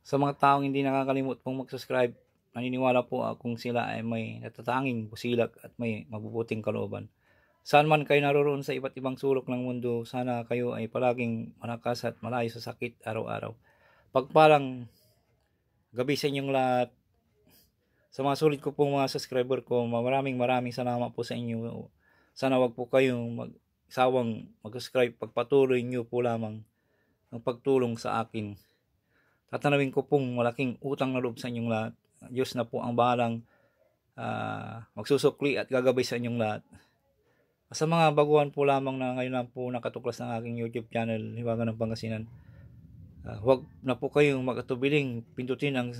Sa mga taong hindi nakakalimot pong mag-subscribe, naniniwala po akong sila ay may natatanging busilak at may mabubuting kalooban. Saan man kayo naroon sa iba't ibang sulok ng mundo, sana kayo ay palaging malakas at malayo sa sakit araw-araw. Pagpalang gabi sa inyong lahat. Sa mga sulit ko pong mga subscriber ko, maraming salamat po sa inyo. Sana wag po kayong magsawang mag-subscribe. Pagpatuloy nyo po lamang ang pagtulong sa akin. Tatanawin ko pong malaking utang na loob sa inyong lahat. Diyos na po ang bahalang magsusukli at gagabay sa inyong lahat. Sa mga baguhan po lamang na ngayon lang po nakatuklas ng aking YouTube channel, Hiwaga ng Pangasinan, huwag na po kayong mag-atubiling pindutin ang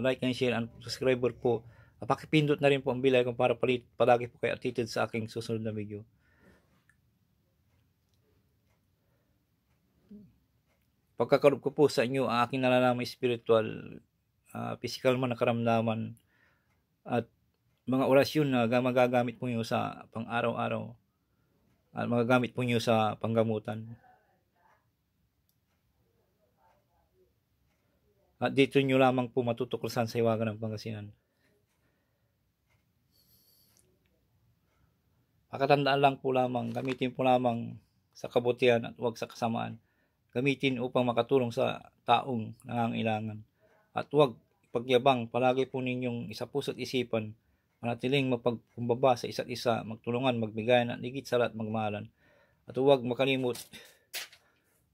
like and share and subscriber po. Pakipindot na rin po ang bell icon para palagi po kayo updated sa aking susunod na video. Pagkakaroon ko po sa inyo ang aking nalalaman spiritual, physical man na karamdaman at mga orasyon na magagamit po nyo sa pang-araw-araw at magagamit po nyo sa panggamutan. At dito nyo lamang po matutuklasan sa Hiwaga ng Pangasinan. Pakatandaan lang po lamang, gamitin po lamang sa kabutihan at huwag sa kasamaan. Gamitin upang makatulong sa taong nangangailangan. At huwag ipagyabang, palagi po ninyong isa puso't isipan, manatiling mapagkumbaba sa isa't isa, magtulungan, magbigayan at higit sa lahat magmahalan. At huwag makalimot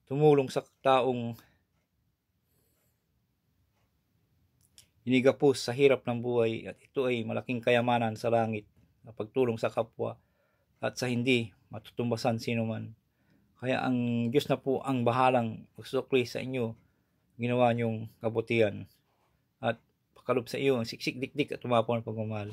tumulong sa taong hinigapos sa hirap ng buhay, at ito ay malaking kayamanan sa langit na pagtulong sa kapwa at sa hindi matutumbasan sino man. Kaya ang Diyos na po ang bahalang magsukli sa inyo, ginawa niyong kabutihan at pakalob sa iyo ang siksik dikdik at tumapaw ng pagmamahal.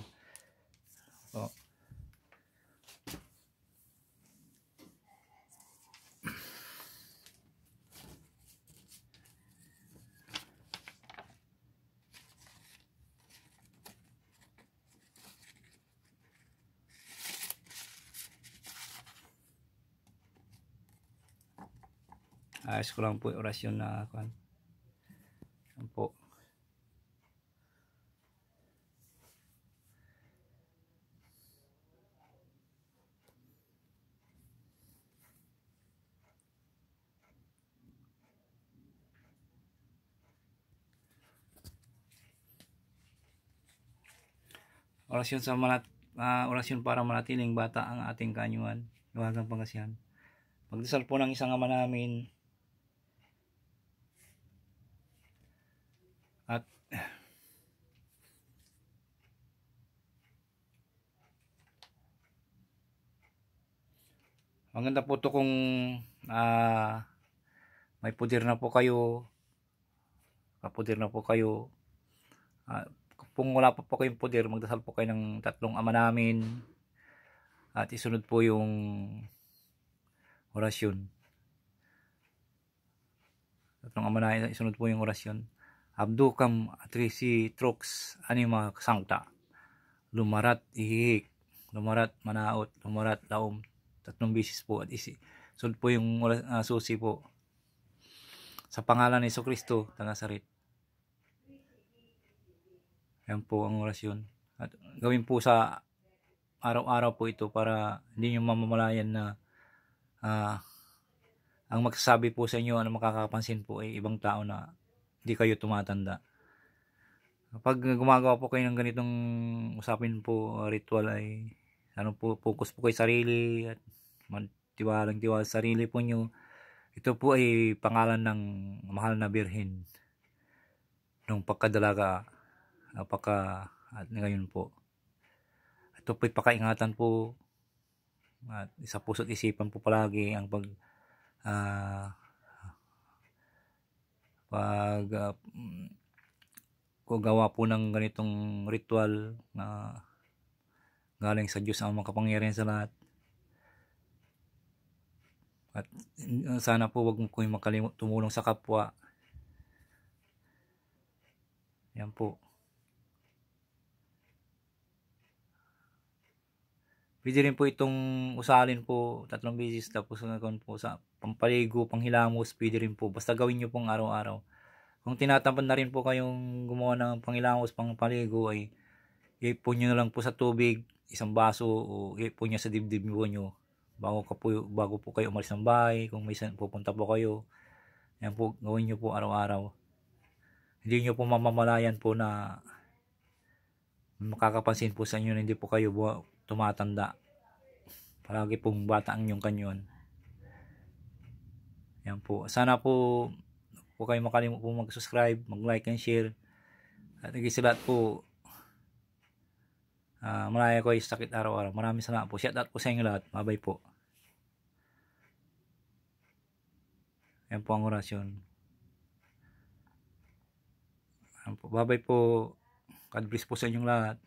Ayos ko lang po yung orasyon na kan. Yan po. Orasyon para manatiling bata ang ating kaanyuan. Hiwagang Pangasinan. Magdasal po ng isang ama namin. At maganda po ito kung may pudir na po kayo, kapudir na po kayo. Kung wala pa po kayong pudir, magdasal po kayo ng 3 ama namin at isunod po yung orasyon. 3 ama namin, isunod po yung orasyon. Abdukam atrisi trox anima sancta, lumarat ihik, lumarat manaot, lumarat laom. 3 bisis po at sunod po yung susi po. Sa pangalan ni Jesucristo, Nazaret. Yan po ang orasyon. At gawin po sa araw-araw po ito para hindi nyo mamamalayan na ang magsasabi po sa inyo, ano makakapansin po ay ibang tao na hindi kayo tumatanda. Pag gumagawa po kayo ng ganitong usapin po, ritual, ay focus po kayo sa sarili at tiwalang sa sarili po nyo. Ito po ay pangalan ng mahal na Birhen nung pagkadalaga at ngayon po. Ito po ay pakaingatan po at isa puso't isipan po palagi ang gawa po ng ganitong ritual na galing sa Diyos ang makapangyarihan sa lahat. At sana po wag mo kayong makalimot tumulong sa kapwa. Yan po. Pwede rin po itong usalin po 3 beses, tapos po sa pampaligo, panghilamos, pwede rin po. Basta gawin nyo pong araw-araw. Kung tinatamad na rin po kayong gumawa ng pangilamos, pangpaligo, ay iipon nyo na lang po sa tubig, isang baso, o iipon nyo sa dibdib nyo bago po kayo umalis ng bahay. Kung may pupunta po kayo, yan po, gawin nyo po araw-araw. Hindi nyo po mamamalayan po na makakapansin po sa inyo na hindi po kayo tumatanda. Palagi pong bata ang inyong kanyon. Yan po. Sana po kayo makalimut po mag-subscribe, mag-like and share. At higit sa lahat po, malaya ko ay sakit araw-araw. Maraming salamat po. Shout out po sa inyo lahat. Bye-bye po. Yan po ang orasyon. Yan po. Bye-bye po. God bless po sa inyong lahat.